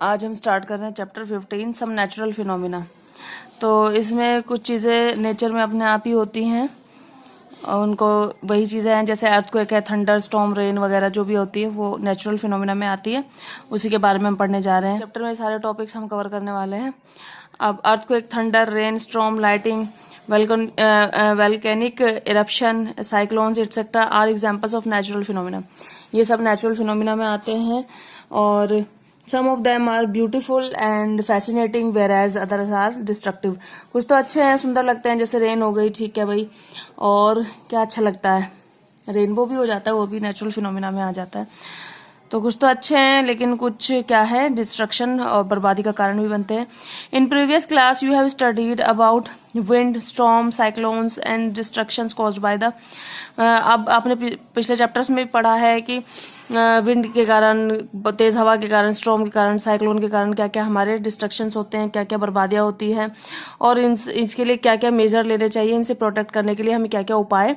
आज हम स्टार्ट कर रहे हैं चैप्टर 15 सम नेचुरल फिनोमिना। तो इसमें कुछ चीज़ें नेचर में अपने आप ही होती हैं और उनको वही चीज़ें हैं जैसे अर्थक्वेक है, थंडर स्टॉर्म, रेन वगैरह जो भी होती है वो नेचुरल फिनोमिना में आती है। उसी के बारे में हम पढ़ने जा रहे हैं। चैप्टर में सारे टॉपिक्स हम कवर करने वाले हैं। अब earthquake, thunder, rain, storm, lighting, volcanic eruption, cyclones etcetera are examples of natural phenomena. ये सब नेचुरल फिनोमिना में आते हैं और some of them are beautiful and fascinating whereas others are destructive। कुछ तो अच्छे हैं, सुंदर लगते हैं, जैसे रेन हो गई, ठीक है भाई। और क्या अच्छा लगता है, रेनबो भी हो जाता है, वो भी नेचुरल फिनोमिना में आ जाता है। तो कुछ तो अच्छे हैं लेकिन कुछ क्या है, डिस्ट्रक्शन और बर्बादी का कारण भी बनते हैं। In previous class you have studied about wind, storm, cyclones and destructions caused by the. अब आपने पिछले चैप्टर्स में भी पढ़ा है कि विंड के कारण, तेज हवा के कारण, स्टॉर्म के कारण, साइक्लोन के कारण क्या क्या हमारे डिस्ट्रक्शंस होते हैं, क्या क्या बर्बादियां होती हैं और इसके लिए क्या क्या मेजर लेने चाहिए, इनसे प्रोटेक्ट करने के लिए हमें क्या क्या उपाय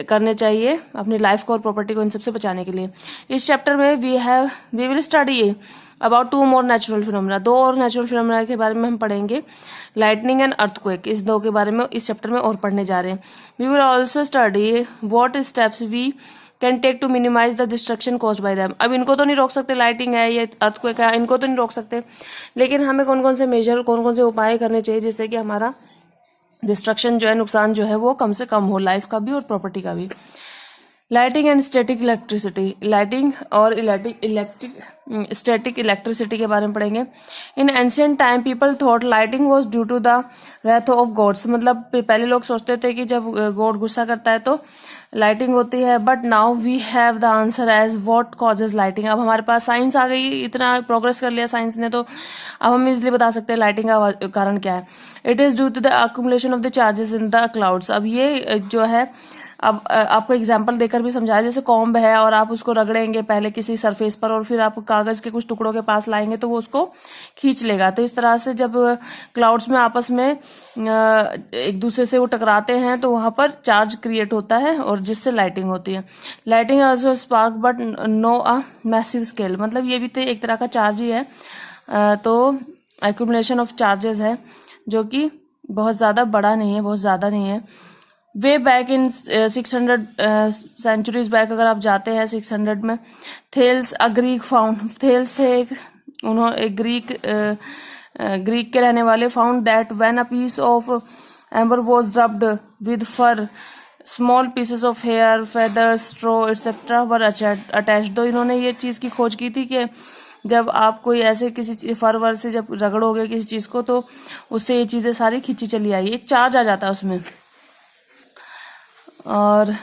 करने चाहिए अपनी लाइफ को और प्रॉपर्टी को इन सबसे बचाने के लिए। इस चैप्टर में we will study about 2 more natural phenomena. 2 और नेचुरल फिनोमिना के बारे में हम पढ़ेंगे, लाइटनिंग एंड अर्थक्वेक। इस 2 के बारे में इस चैप्टर में और पढ़ने जा रहे हैं। We will also study what steps we can take to minimise the destruction caused by them. अब इनको तो नहीं रोक सकते, लाइटिंग है या अर्थक्वेक है, इनको तो नहीं रोक सकते, लेकिन हमें कौन कौन से मेजर, कौन कौन से उपाय करने चाहिए जिससे कि हमारा डिस्ट्रक्शन जो है, नुकसान जो है वो कम से कम हो, लाइफ का भी और प्रॉपर्टी का भी। Lighting and static electricity. Lighting और स्टैटिक इलेक्ट्रिसिटी के बारे में पढ़ेंगे। In ancient time people thought lighting was due to the wrath of gods. मतलब पहले लोग सोचते थे कि जब गॉड गुस्सा करता है तो लाइटिंग होती है, but now we have the answer as what causes lighting. अब हमारे पास साइंस आ गई, इतना प्रोग्रेस कर लिया साइंस ने, तो अब हम इजिली बता सकते हैं लाइटिंग का कारण क्या है। It is due to the accumulation of the charges in the clouds. अब ये जो है, अब आपको एग्जाम्पल देकर भी समझाया, जैसे कॉम्ब है और आप उसको रगड़ेंगे पहले किसी सरफेस पर और फिर आप कागज के कुछ टुकड़ों के पास लाएंगे तो वो उसको खींच लेगा। तो इस तरह से जब क्लाउड्स में आपस में एक दूसरे से वो टकराते हैं तो वहां पर चार्ज क्रिएट होता है और जिससे लाइटिंग होती है। Lighting also spark but no a massive scale. मतलब ये भी तो एक तरह का चार्ज ही है, तो एक्यूमुलेशन ऑफ चार्जेस है जो कि बहुत ज्यादा बड़ा नहीं है, बहुत ज्यादा नहीं है। Way back in 600 centuries back अगर आप जाते हैं 600 में, Thales a Greek found, Thales थे एक ग्रीक के रहने वाले, found that when a piece of amber was rubbed with fur, small pieces of hair, feathers, straw etcetera were attached. तो इन्होंने ये चीज की खोज की थी कि जब आप कोई ऐसे किसी फर वर से जब रगड़ोगे किसी चीज को तो उससे ये चीजें सारी खींची चली आई, एक चार्ज आ जाता है उसमें। और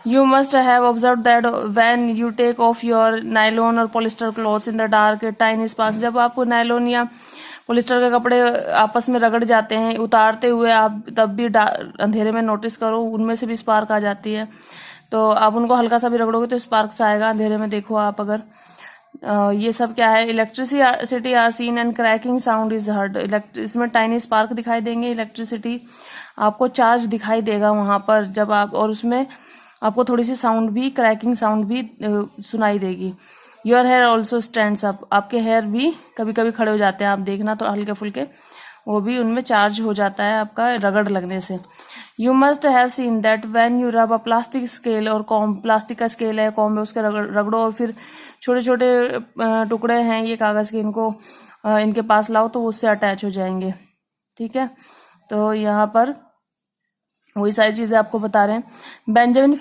you must have observe that when you take off your nylon और polyester clothes in the dark tiny sparks. जब आप नायलॉन या पॉलिस्टर के कपड़े आपस में रगड़ जाते हैं उतारते हुए, आप तब भी अंधेरे में नोटिस करो, उनमें से भी स्पार्क आ जाती है। तो आप उनको हल्का सा भी रगड़ोगे तो स्पार्क्स आएगा, अंधेरे में देखो आप अगर। ये सब क्या है, electricity are seen and cracking sound is heard. इसमें टाइनी स्पार्क दिखाई देंगे, इलेक्ट्रिसिटी आपको चार्ज दिखाई देगा वहां पर जब आप, और उसमें आपको थोड़ी सी साउंड भी, क्रैकिंग साउंड भी सुनाई देगी। Your hair also stands up. आपके हेयर भी कभी कभी खड़े हो जाते हैं, आप देखना तो हल्के फुल्के, वो भी उनमें चार्ज हो जाता है आपका रगड़ लगने से। You must have seen that when you rub a plastic scale और कॉम्ब, प्लास्टिक का स्केल है, कॉम्ब है, उसके रगड़ो और फिर छोटे छोटे टुकड़े हैं ये कागज के, इनको इनके पास लाओ तो उससे अटैच हो जाएंगे। ठीक है, तो यहाँ पर वही सारी चीजें आपको बता रहे हैं। बेंजामिन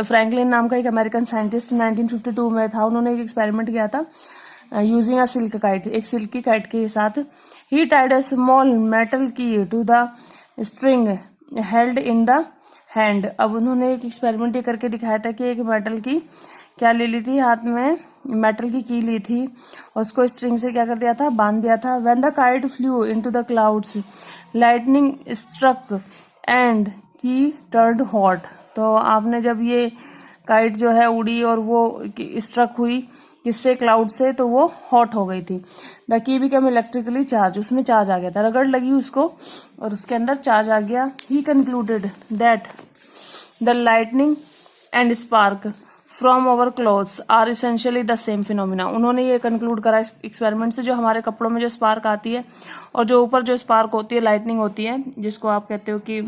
फ्रैंकलिन नाम का एक अमेरिकन साइंटिस्ट 1952 में था, उन्होंने एक एक्सपेरिमेंट किया था यूजिंग अ सिल्क काइट, एक सिल्क की काइट के साथ। He tied a small metal key to the string held in the hand. अब उन्होंने एक एक्सपेरिमेंट ये करके दिखाया था कि एक मेटल की क्या ले ली थी, हाथ में मेटल की ली थी और उसको स्ट्रिंग से क्या कर दिया था, बांध दिया था। When the kite flew into the clouds lightning struck and key turned hot. तो आपने जब ये काइट जो है उड़ी और वो स्ट्रक हुई किससे, क्लाउड से, तो वो हॉट हो गई थी। The key become electrically charge, उसमें चार्ज आ गया था, रगड़ लगी उसको और उसके अंदर चार्ज आ गया। He concluded that the lightning and spark from our clothes are essentially the same phenomena. उन्होंने ये कंक्लूड करा इस एक्सपेरिमेंट से, जो हमारे कपड़ों में जो स्पार्क आती है और जो ऊपर जो स्पार्क होती है, लाइटनिंग होती है, जिसको आप कहते हो कि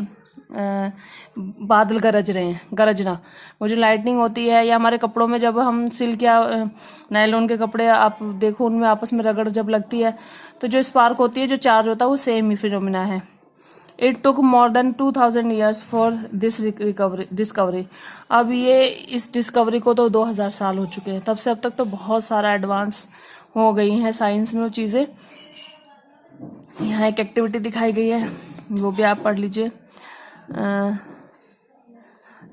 बादल गरज रहे हैं, गरजना, वो जो लाइटनिंग होती है, या हमारे कपड़ों में जब हम सिल्क या नायलॉन के कपड़े आप देखो उनमें आपस में रगड़ जब लगती है तो जो स्पार्क होती है, जो चार्ज होता है, वो सेम ही फिनोमिना है। It took more than 2000 years for this discovery. अब ये इस डिस्कवरी को तो 2000 साल हो चुके हैं, तब से अब तक तो बहुत सारा एडवांस हो गई हैं साइंस में वो चीज़ें। यहाँ एक एक्टिविटी दिखाई गई है, वो भी आप पढ़ लीजिए।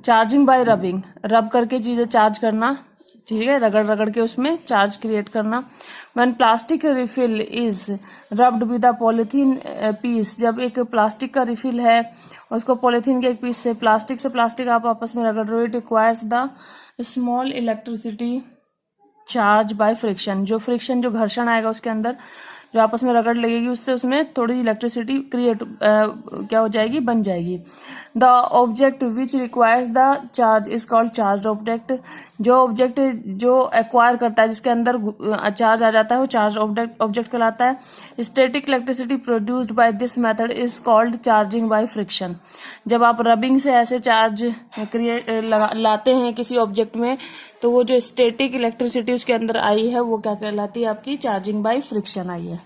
चार्जिंग बाय रबिंग, रब करके चीजें चार्ज करना, ठीक है, रगड़ रगड़ के उसमें चार्ज क्रिएट करना। When plastic refill is rubbed with a polythene piece, जब एक प्लास्टिक का रिफिल है उसको पॉलीथीन के एक पीस से प्लास्टिक आप आपस में रगड़ रहे हो, it requires the small electricity charge by friction. जो फ्रिक्शन, जो घर्षण आएगा उसके अंदर, जो आपस में रगड़ लगेगी, उससे उसमें थोड़ी इलेक्ट्रिसिटी क्रिएट क्या हो जाएगी, बन जाएगी। The object which requires the charge is called charge object. जो ऑब्जेक्ट जो एक्वायर करता है, जिसके अंदर चार्ज आ जाता है, वो चार्ज ऑब्जेक्ट कहलाता है। Static electricity produced by this method is called charging by friction. जब आप रबिंग से ऐसे चार्ज क्रिएट लाते हैं किसी ऑब्जेक्ट में, तो वो जो स्टैटिक इलेक्ट्रिसिटी उसके अंदर आई है, वो क्या कहलाती है, आपकी चार्जिंग बाय फ्रिक्शन आई है।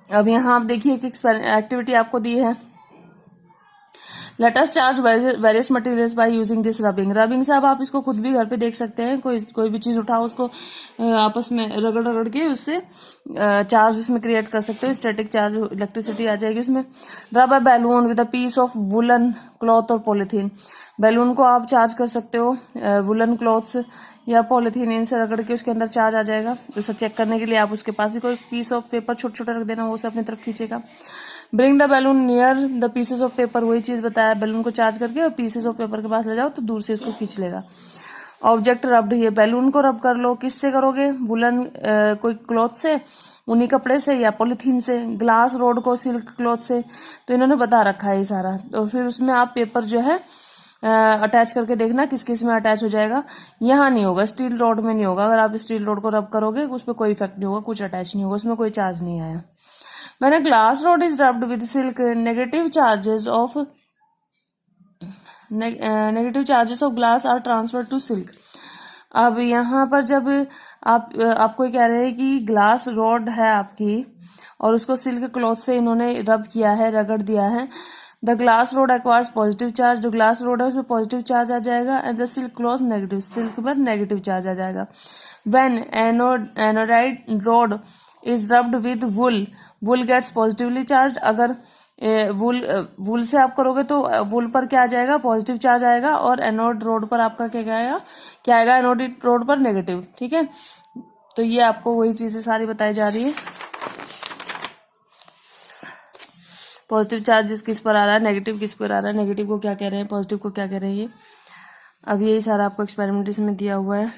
अब यहाँ आप देखिए एक एक्टिविटी आपको दी है, let us charge various materials by using this rubbing. Rubbing से अब आप इसको खुद भी घर पे देख सकते हैं, कोई भी चीज उठाओ, उसको आपस में रगड़ रगड़ के उससे चार्ज उसमें क्रिएट कर सकते हो, स्टैटिक चार्ज, इलेक्ट्रिसिटी आ जाएगी उसमें। Rub a balloon with a piece of woollen cloth और पॉलीथीन। बैलून को आप चार्ज कर सकते हो वुलन क्लॉथ्स या पॉलीथीन, इनसे रगड़ के उसके अंदर चार्ज आ जाएगा। उसे चेक करने के लिए आप उसके पास भी कोई पीस ऑफ पेपर छोटा छोटा रख देना, वो उसे अपनी तरफ खींचेगा। Bring the balloon near the pieces of paper, वही चीज बताया, बैलून को चार्ज करके और पीसेस ऑफ पेपर के पास ले जाओ तो दूर से इसको खींच लेगा। ऑब्जेक्ट रब्ड, ये बैलून को रब कर लो, किससे करोगे, वुलन कोई क्लॉथ से, ऊनी कपड़े से या पॉलीथीन से। ग्लास रोड को सिल्क क्लॉथ से, तो इन्होंने बता रखा है ये सारा। तो फिर उसमें आप पेपर जो है अटैच करके देखना किस किस में अटैच हो जाएगा। यहाँ नहीं होगा, स्टील रोड में नहीं होगा। अगर आप स्टील रोड को रब करोगे उस पर कोई इफेक्ट नहीं होगा, कुछ अटैच नहीं होगा, उसमें कोई चार्ज नहीं आया। When a glass rod is rubbed with silk, negative charges of glass are transferred to silk. अब यहाँ पर जब आपको कह रहे हैं कि ग्लास रॉड है आपकी और उसको सिल्क क्लॉथ से इन्होंने रब किया है, रगड़ दिया है। The glass rod acquires positive charge, जो ग्लास रोड है उसमें पॉजिटिव चार्ज आ जाएगा, and the silk cloth negative, silk पर नेगेटिव चार्ज आ जाएगा। When ebonite rod is rubbed with wool, wool gets positively charge. अगर वुल से आप करोगे तो वुल पर क्या आ जाएगा, पॉजिटिव चार्ज आएगा, और एनोड रोड पर आपका क्या आएगा, एनोड रोड पर नेगेटिव। ठीक है, तो ये आपको वही चीजें सारी बताई जा रही है। पॉजिटिव चार्ज किस पर आ रहा है, नेगेटिव किस पर आ रहा है, नेगेटिव को क्या कह रहे हैं, पॉजिटिव को क्या कह रहे हैं, ये अब यही सारा आपको एक्सपेरिमेंट इसमें दिया हुआ है।